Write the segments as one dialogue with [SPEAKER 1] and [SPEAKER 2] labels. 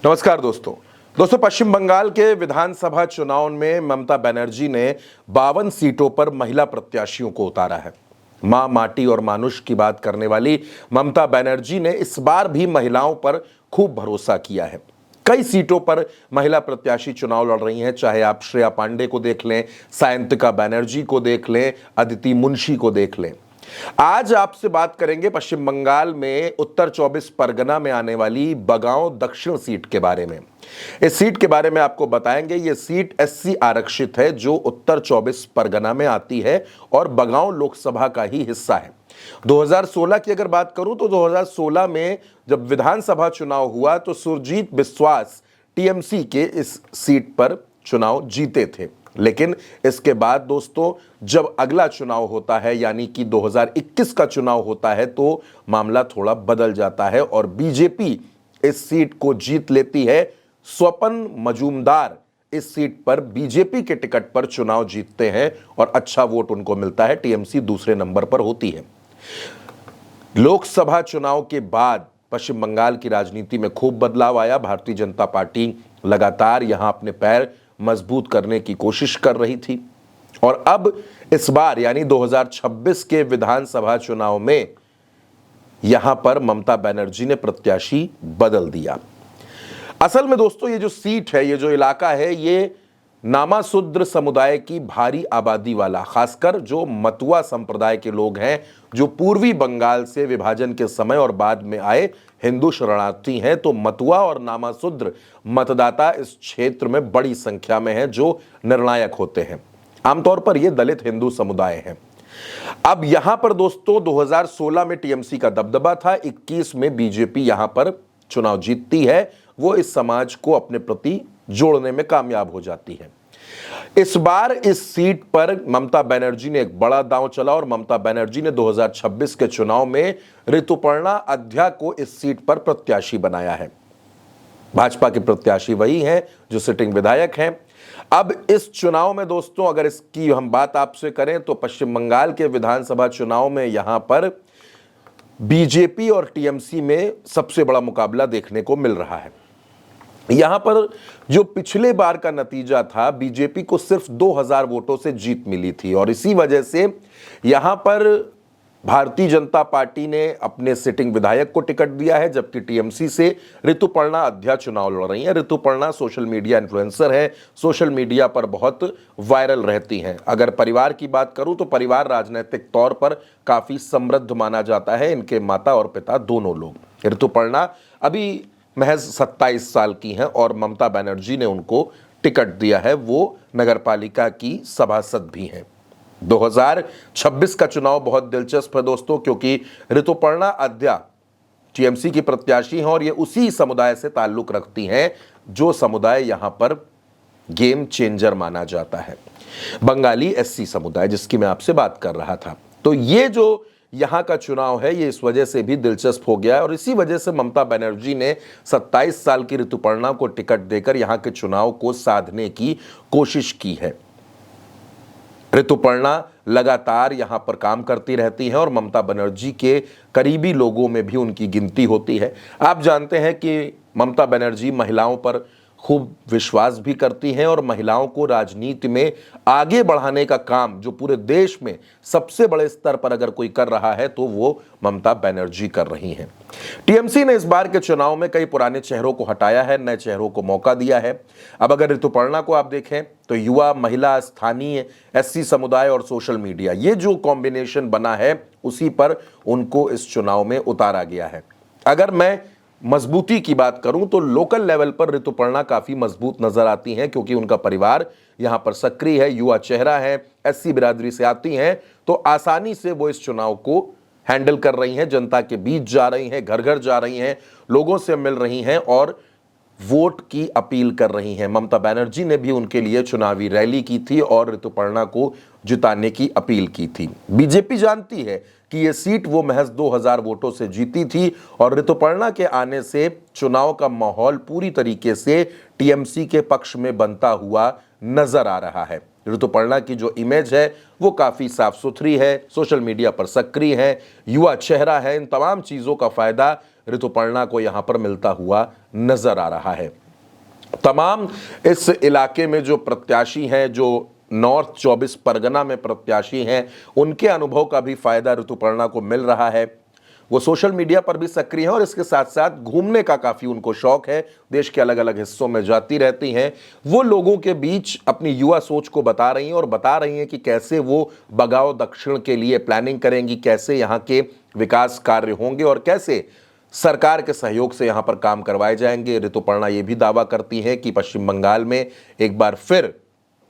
[SPEAKER 1] नमस्कार दोस्तों पश्चिम बंगाल के विधानसभा चुनाव में ममता बनर्जी ने 52 सीटों पर महिला प्रत्याशियों को उतारा है। मां, माटी और मानुष की बात करने वाली ममता बनर्जी ने इस बार भी महिलाओं पर खूब भरोसा किया है। कई सीटों पर महिला प्रत्याशी चुनाव लड़ रही हैं, चाहे आप श्रेया पांडे को देख लें, सायंतिका बनर्जी को देख लें, अदिति मुंशी को देख लें। आज आपसे बात करेंगे पश्चिम बंगाल में उत्तर 24 परगना में आने वाली बगांव दक्षिण सीट के बारे में। इस सीट के बारे में आपको बताएंगे। यह सीट एससी आरक्षित है जो उत्तर 24 परगना में आती है और बगांव लोकसभा का ही हिस्सा है। 2016 की अगर बात करूं तो 2016 में जब विधानसभा चुनाव हुआ तो सुरजीत बिस्वास टीएमसी के इस सीट पर चुनाव जीते थे। लेकिन इसके बाद दोस्तों जब अगला चुनाव होता है यानी कि 2021 का चुनाव होता है तो मामला थोड़ा बदल जाता है और बीजेपी इस सीट को जीत लेती है। स्वपन मजूमदार इस सीट पर बीजेपी के टिकट पर चुनाव जीतते हैं और अच्छा वोट उनको मिलता है। टीएमसी दूसरे नंबर पर होती है। लोकसभा चुनाव के बाद पश्चिम बंगाल की राजनीति में खूब बदलाव आया। भारतीय जनता पार्टी लगातार यहां अपने पैर मजबूत करने की कोशिश कर रही थी और अब इस बार यानी 2026 के विधानसभा चुनाव में यहां पर ममता बनर्जी ने प्रत्याशी बदल दिया। असल में दोस्तों ये जो सीट है, ये जो इलाका है, ये नामाशूद्र समुदाय की भारी आबादी वाला, खासकर जो मतुआ संप्रदाय के लोग हैं जो पूर्वी बंगाल से विभाजन के समय और बाद में आए हिंदू शरणार्थी हैं, तो मतुआ और नामाशूद्र मतदाता इस क्षेत्र में बड़ी संख्या में हैं जो निर्णायक होते हैं। आमतौर पर यह दलित हिंदू समुदाय हैं। अब यहां पर दोस्तों 2016 में टीएमसी का दबदबा था, 21 में बीजेपी यहां पर चुनाव जीतती है। वो इस समाज को अपने प्रति जोड़ने में कामयाब हो जाती है। इस बार इस सीट पर ममता बनर्जी ने एक बड़ा दांव चला और ममता बनर्जी ने 2026 के चुनाव में ऋतुपर्णा अध्या को इस सीट पर प्रत्याशी बनाया है। भाजपा के प्रत्याशी वही हैं जो सिटिंग विधायक हैं। अब इस चुनाव में दोस्तों अगर इसकी हम बात आपसे करें तो पश्चिम बंगाल के विधानसभा चुनाव में यहां पर बीजेपी और टीएमसी में सबसे बड़ा मुकाबला देखने को मिल रहा है। यहां पर जो पिछले बार का नतीजा था, बीजेपी को सिर्फ 2000 वोटों से जीत मिली थी और इसी वजह से यहां पर भारतीय जनता पार्टी ने अपने सिटिंग विधायक को टिकट दिया है, जबकि टीएमसी से ऋतुपर्णा अध्या चुनाव लड़ रही हैं। ऋतुपर्णा सोशल मीडिया इन्फ्लुएंसर है, सोशल मीडिया पर बहुत वायरल रहती हैं। अगर परिवार की बात करूं तो परिवार राजनीतिक तौर पर काफी समृद्ध माना जाता है। इनके माता और पिता दोनों लोग। ऋतुपर्णा अभी महज 27 साल की हैं और ममता बनर्जी ने उनको टिकट दिया है। वो नगरपालिका की सभासद भी हैं। 2026 का चुनाव बहुत दिलचस्प है दोस्तों, क्योंकि ऋतुपर्णा अध्या टीएमसी की प्रत्याशी हैं और ये उसी समुदाय से ताल्लुक रखती हैं जो समुदाय यहां पर गेम चेंजर माना जाता है, बंगाली एससी समुदाय, जिसकी मैं आपसे बात कर रहा था। तो ये जो यहां का चुनाव है ये इस वजह से भी दिलचस्प हो गया है और इसी वजह से ममता बनर्जी ने 27 साल की ऋतुपर्णा को टिकट देकर यहां के चुनाव को साधने की कोशिश की है। ऋतुपर्णा लगातार यहां पर काम करती रहती हैं और ममता बनर्जी के करीबी लोगों में भी उनकी गिनती होती है। आप जानते हैं कि ममता बनर्जी महिलाओं पर खूब विश्वास भी करती हैं और महिलाओं को राजनीति में आगे बढ़ाने का काम जो पूरे देश में सबसे बड़े स्तर पर अगर कोई कर रहा है तो वो ममता बनर्जी कर रही हैं। टीएमसी ने इस बार के चुनाव में कई पुराने चेहरों को हटाया है, नए चेहरों को मौका दिया है। अब अगर ऋतुपर्णा को आप देखें तो युवा, महिला, स्थानीय, एससी समुदाय और सोशल मीडिया, ये जो कॉम्बिनेशन बना है उसी पर उनको इस चुनाव में उतारा गया है। अगर मैं मजबूती की बात करूं तो लोकल लेवल पर ऋतुपर्णा काफी मजबूत नजर आती हैं, क्योंकि उनका परिवार यहां पर सक्रिय है, युवा चेहरा है, एससी बिरादरी से आती हैं, तो आसानी से वो इस चुनाव को हैंडल कर रही हैं, जनता के बीच जा रही हैं, घर घर जा रही हैं, लोगों से मिल रही हैं और वोट की अपील कर रही हैं। ममता बनर्जी ने भी उनके लिए चुनावी रैली की थी और ऋतुपर्णा को जिताने की अपील की थी। बीजेपी जानती है कि यह सीट वो महज 2000 वोटों से जीती थी और ऋतुपर्णा के आने से चुनाव का माहौल पूरी तरीके से टीएमसी के पक्ष में बनता हुआ नजर आ रहा है। ऋतुपर्णा की जो इमेज है वो काफ़ी साफ सुथरी है, सोशल मीडिया पर सक्रिय है, युवा चेहरा है। इन तमाम चीज़ों का फ़ायदा ऋतुपर्णा को यहां पर मिलता हुआ नजर आ रहा है। तमाम इस इलाके में जो प्रत्याशी हैं, जो नॉर्थ 24 परगना में प्रत्याशी हैं, उनके अनुभव का भी फायदा ऋतुपर्णा को मिल रहा है। वो सोशल मीडिया पर भी सक्रिय हैं और इसके साथ साथ घूमने का काफी उनको शौक है। देश के अलग अलग हिस्सों में जाती रहती हैं। वो लोगों के बीच अपनी युवा सोच को बता रही हैं और बता रही हैं कि कैसे वो बगाव दक्षिण के लिए प्लानिंग करेंगी, कैसे यहाँ के विकास कार्य होंगे और कैसे सरकार के सहयोग से यहां पर काम करवाए जाएंगे। ऋतुपर्णा यह भी दावा करती हैं कि पश्चिम बंगाल में एक बार फिर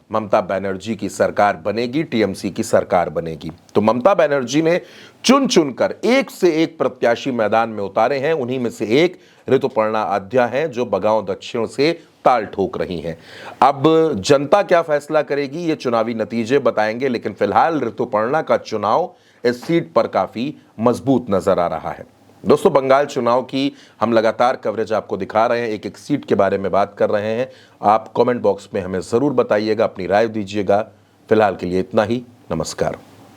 [SPEAKER 1] ममता बनर्जी की सरकार बनेगी, टीएमसी की सरकार बनेगी। तो ममता बनर्जी ने चुन चुनकर एक से एक प्रत्याशी मैदान में उतारे हैं। उन्हीं में से एक ऋतुपर्णा आद्या हैं, जो बगांव दक्षिण से ताल ठोक रही हैं। अब जनता क्या फैसला करेगी, ये चुनावी नतीजे बताएंगे, लेकिन फिलहाल ऋतुपर्णा का चुनाव इस सीट पर काफी मजबूत नजर आ रहा है। दोस्तों, बंगाल चुनाव की हम लगातार कवरेज आपको दिखा रहे हैं, एक एक सीट के बारे में बात कर रहे हैं। आप कमेंट बॉक्स में हमें ज़रूर बताइएगा, अपनी राय दीजिएगा। फिलहाल के लिए इतना ही। नमस्कार।